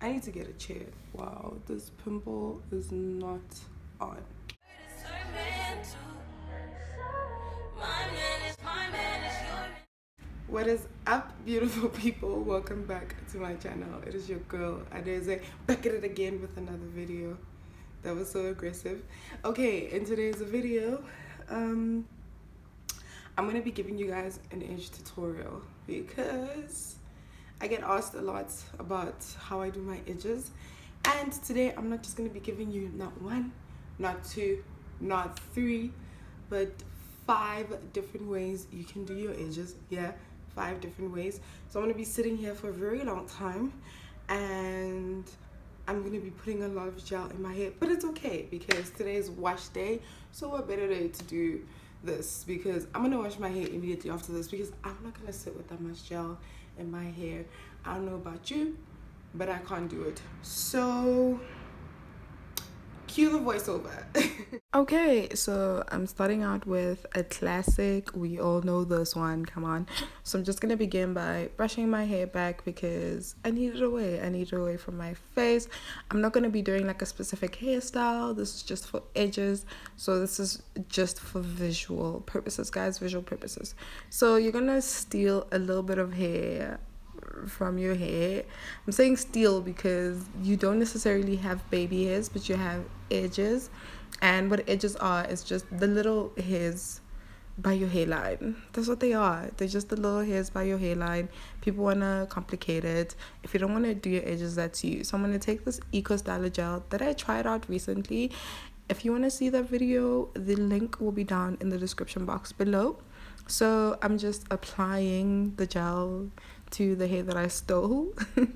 I need to get a chair. Wow, this pimple is not on. What is up, beautiful people? Welcome back to my channel. It is your girl Adeze, back at it again with another video. That was so aggressive. Okay, in today's video, I'm gonna be giving you guys an edge tutorial because I get asked a lot about how I do my edges, and today I'm not just gonna be giving you not one, not two, not three, but 5 different ways you can do your edges. Yeah, 5 different ways. So I'm gonna be sitting here for a very long time, and I'm gonna be putting a lot of gel in my hair, but it's okay because today is wash day, so what better day to do this, because I'm gonna wash my hair immediately after this because I'm not gonna sit with that much gel in my hair. I don't know about you, but I can't do it. So cue the voiceover. Okay, so I'm starting out with a classic. We all know this one, come on. So I'm just gonna begin by brushing my hair back because I need it away. I need it away from my face. I'm not gonna be doing like a specific hairstyle. This is just for edges. So this is just for visual purposes, guys, visual purposes. So you're gonna steal a little bit of hair from your hair. I'm saying steal because you don't necessarily have baby hairs, but you have edges, and what edges are is just the little hairs by your hairline. That's what they are. They're just the little hairs by your hairline. People want to complicate it. If you don't want to do your edges, that's you. So I'm going to take this Eco Styler gel that I tried out recently. If you want to see that video, the link will be down in the description box below. So I'm just applying the gel to the hair that I stole. I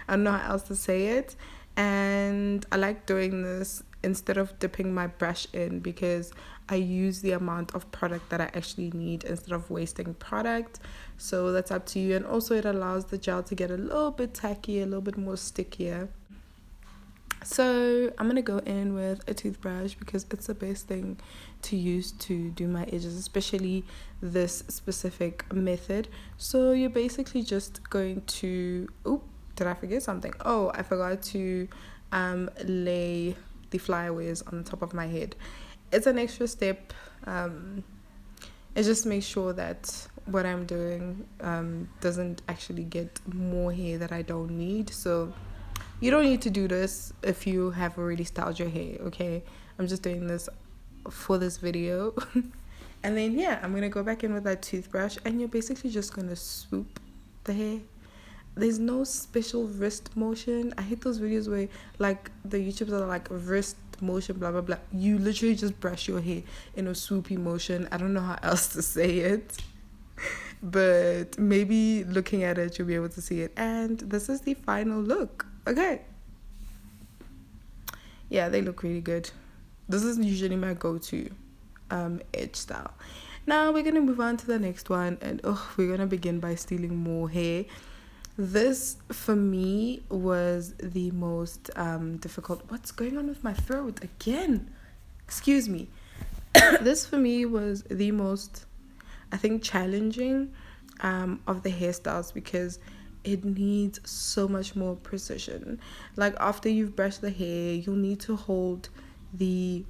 don't know how else to say it. And I like doing this instead of dipping my brush in because I use the amount of product that I actually need instead of wasting product. So that's up to you. And also it allows the gel to get a little bit tacky, a little bit more stickier. So I'm gonna go in with a toothbrush because it's the best thing to use to do my edges, especially this specific method. So you're basically just going to, oop, did I forget something? Oh, I forgot to lay the flyaways on the top of my head. It's an extra step. It just makes sure that what I'm doing doesn't actually get more hair that I don't need. So you don't need to do this if you have already styled your hair, okay? I'm just doing this for this video. And then, yeah, I'm going to go back in with that toothbrush, and you're basically just going to swoop the hair. There's no special wrist motion. I hate those videos where, like, the YouTubers are like, wrist motion, blah, blah, blah. You literally just brush your hair in a swoopy motion. I don't know how else to say it. But maybe looking at it, you'll be able to see it. And this is the final look. Okay. Yeah, they look really good. This is usually my go-to edge style. Now we're gonna move on to the next one, and we're gonna begin by stealing more hair. This for me was the most difficult. What's going on with my throat again? Excuse me. This for me was the most, I think, challenging of the hairstyles because it needs so much more precision. Like after you've brushed the hair, you'll need to hold the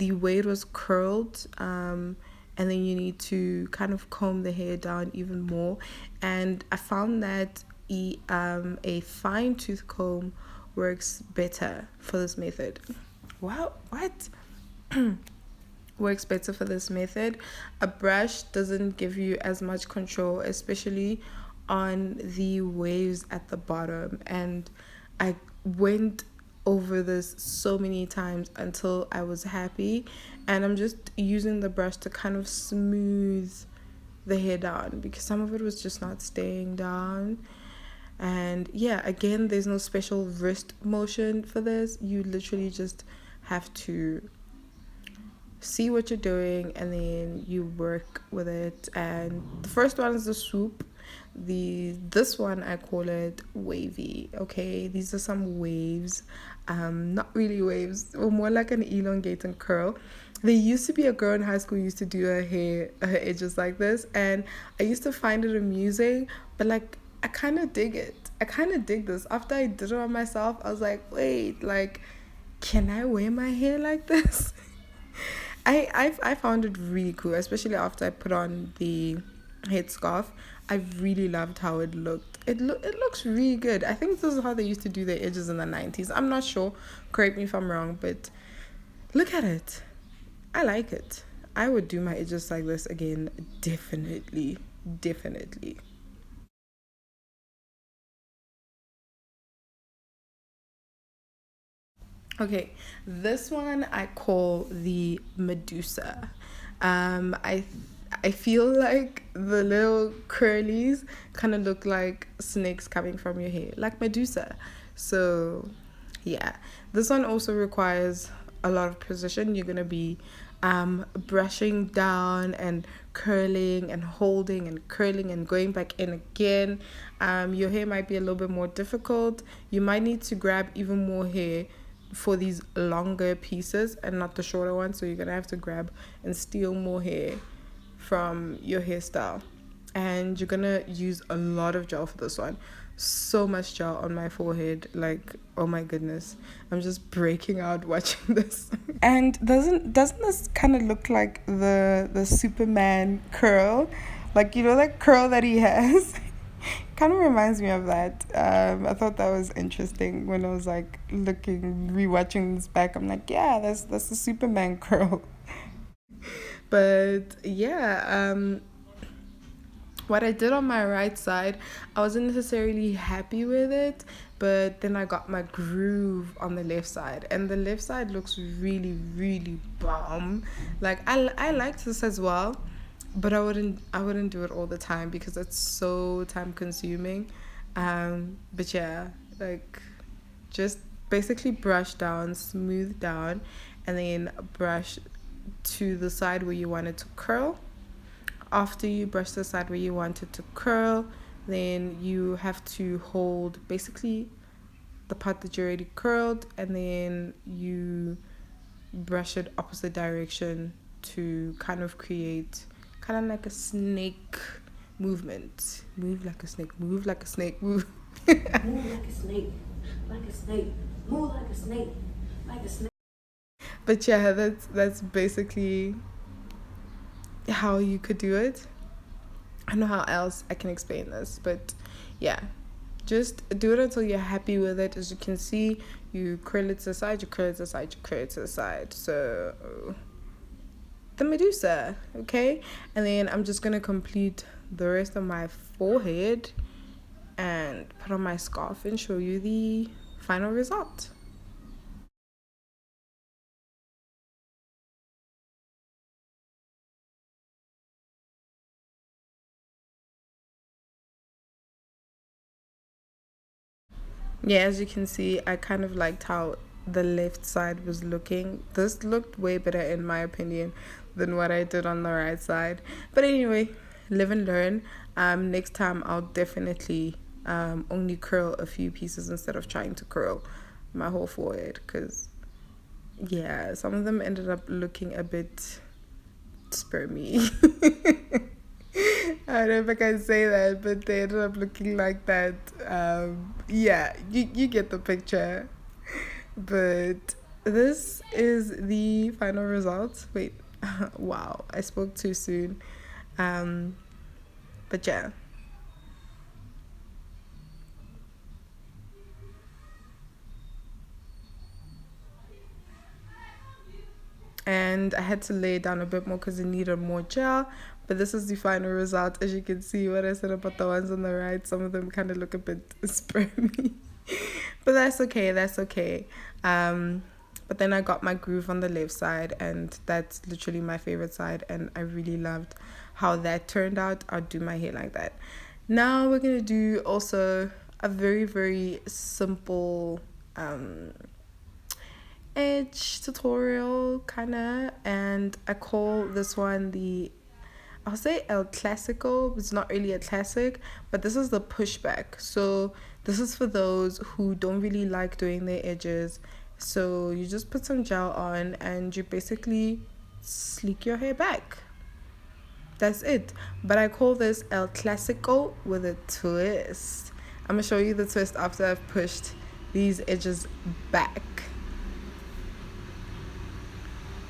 way it was curled, and then you need to kind of comb the hair down even more. And I found that a fine tooth comb works better for this method. Wow, what? Works better for this method. A brush doesn't give you as much control, especially on the waves at the bottom, and I went over this so many times until I was happy, and I'm just using the brush to kind of smooth the hair down because some of it was just not staying down. And yeah, again, there's no special wrist motion for this. You literally just have to see what you're doing and then you work with it. And the first one is the swoop. This one I call it wavy. Okay, these are some waves, not really waves, or more like an elongated curl. There used to be a girl in high school who used to do her edges like this, and I used to find it amusing, but like I kind of dig it. I kind of dig this. After I did it on myself, I was like, wait, like, can I wear my hair like this? I found it really cool, especially after I put on the headscarf. I really loved how it looked. It looks really good. I think this is how they used to do their edges in the 90s. I'm not sure. Correct me if I'm wrong, but look at it. I like it. I would do my edges like this again, definitely. Definitely. Okay, this one I call the Medusa. I feel like the little curlies kind of look like snakes coming from your hair, like Medusa. So, yeah, this one also requires a lot of precision. You're gonna be brushing down and curling and holding and curling and going back in again. Your hair might be a little bit more difficult. You might need to grab even more hair for these longer pieces and not the shorter ones. So you're gonna have to grab and steal more hair from your hairstyle. And you're gonna use a lot of gel for this one. So much gel on my forehead, like, oh my goodness, I'm just breaking out watching this. And doesn't this kind of look like the Superman curl, like, you know, that curl that he has? Kind of reminds me of that. I thought that was interesting when I was like rewatching this back. I'm like, yeah, that's the Superman curl. But yeah, what I did on my right side, I wasn't necessarily happy with it, but then I got my groove on the left side, and the left side looks really, really bomb. Like, I liked this as well, but I wouldn't do it all the time because it's so time consuming. But yeah, like, just basically brush down, smooth down, and then brush to the side where you want it to curl. After you brush the side where you want it to curl, then you have to hold basically the part that you already curled, and then you brush it opposite direction to kind of create kind of like a snake movement. Move like a snake, move like a snake, move. Move like a snake, like a snake, move like a snake, like a snake. But yeah, that's basically how you could do it. I don't know how else I can explain this, but yeah, just do it until you're happy with it. As you can see, you curl it to the side, you curl it to the side, you curl it to the side. So the Medusa, okay? And then I'm just gonna complete the rest of my forehead and put on my scarf and show you the final result. Yeah, as you can see, I kind of liked how the left side was looking. This looked way better in my opinion than what I did on the right side. But anyway, live and learn. Next time I'll definitely only curl a few pieces instead of trying to curl my whole forehead, because yeah, some of them ended up looking a bit spermy. I don't know if I can say that, but they ended up looking like that. Yeah, you get the picture. But this is the final result. Wait, wow, I spoke too soon. Um, but yeah. And I had to lay it down a bit more because it needed more gel. But this is the final result. As you can see, what I said about the ones on the right, some of them kind of look a bit spermy. But that's okay, that's okay. But then I got my groove on the left side, and that's literally my favorite side, and I really loved how that turned out. I'll do my hair like that. Now we're gonna do also a very, very simple edge tutorial kinda, and I call this one the, I'll say El Classico. It's not really a classic, but this is the pushback. So this is for those who don't really like doing their edges. So you just put some gel on and you basically sleek your hair back. That's it. But I call this El Classico with a twist. I'm gonna show you the twist after I've pushed these edges back.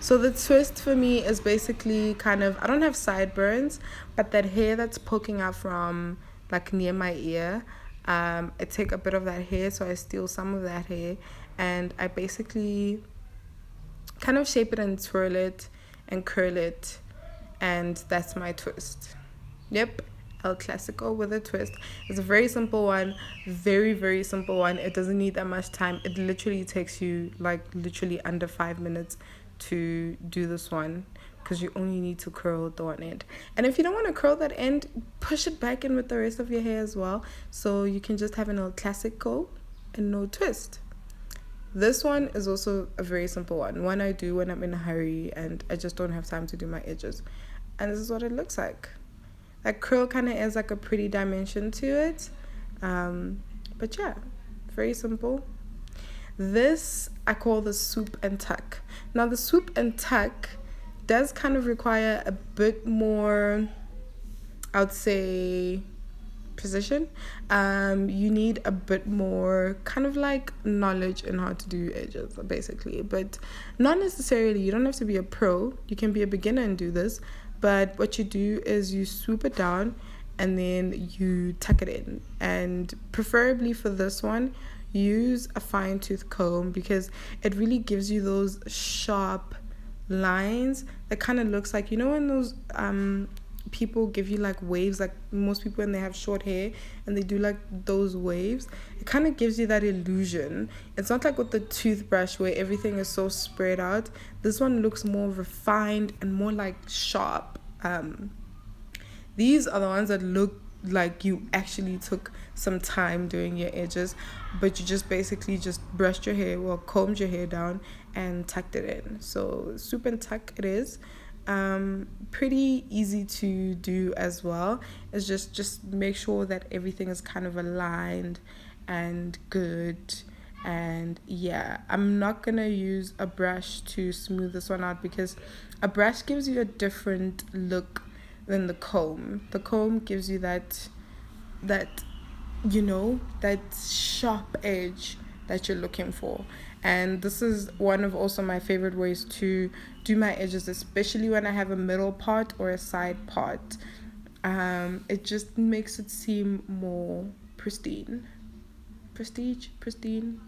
So the twist for me is basically kind of, I don't have sideburns, but that hair that's poking out from like near my ear, I take a bit of that hair, so I steal some of that hair, and I basically kind of shape it and twirl it and curl it, and that's my twist. Yep, El Classico with a twist. It's a very simple one, very, very simple one. It doesn't need that much time. It literally takes you like literally under 5 minutes to do this one, because you only need to curl the one end. And if you don't want to curl that end, push it back in with the rest of your hair as well, so you can just have an El Classico and no twist. This one is also a very simple one I do when I'm in a hurry and I just don't have time to do my edges, and this is what it looks like. That curl kind of adds like a pretty dimension to it, but yeah, very simple. This I call the swoop and tuck. Now the swoop and tuck does kind of require a bit more, I would say, precision. You need a bit more kind of like knowledge in how to do edges basically, but not necessarily. You don't have to be a pro, you can be a beginner and do this. But what you do is you swoop it down and then you tuck it in, and preferably for this one, use a fine tooth comb, because it really gives you those sharp lines that kind of looks like, you know, when those people give you like waves, like most people when they have short hair and they do like those waves, it kind of gives you that illusion. It's not like with the toothbrush where everything is so spread out. This one looks more refined and more like sharp. These are the ones that look like you actually took some time doing your edges, but you just basically just brushed your hair, well, combed your hair down and tucked it in. So swoop and tuck it is. Pretty easy to do as well. It's just make sure that everything is kind of aligned and good. And yeah, I'm not gonna use a brush to smooth this one out, because a brush gives you a different look than the comb. The comb gives you that you know, that sharp edge that you're looking for. And this is one of also my favorite ways to do my edges, especially when I have a middle part or a side part. It just makes it seem more pristine. Pristine.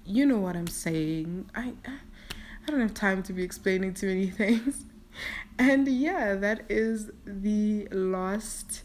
You know what I'm saying. I don't have time to be explaining too many things. And yeah, that is the last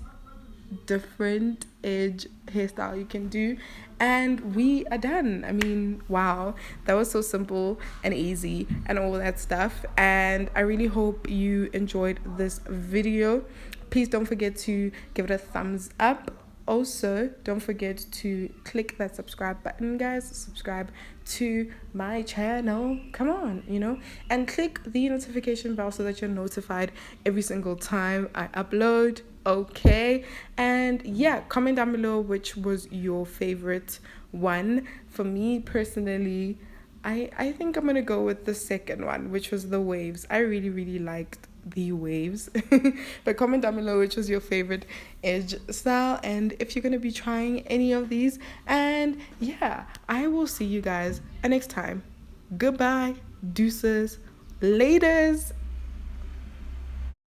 different edge hairstyle you can do, and we are done. I mean, wow, that was so simple and easy and all that stuff, and I really hope you enjoyed this video. Please don't forget to give it a thumbs up. Also, don't forget to click that subscribe button, guys. Subscribe to my channel. Come on, you know, and click the notification bell so that you're notified every single time I upload. Okay, and yeah, comment down below which was your favorite one. For me personally, I think I'm gonna go with the second one, which was the waves. I really liked the waves. But comment down below which was your favorite edge style, and if you're gonna be trying any of these. And yeah, I will see you guys next time. Goodbye, deuces, laters.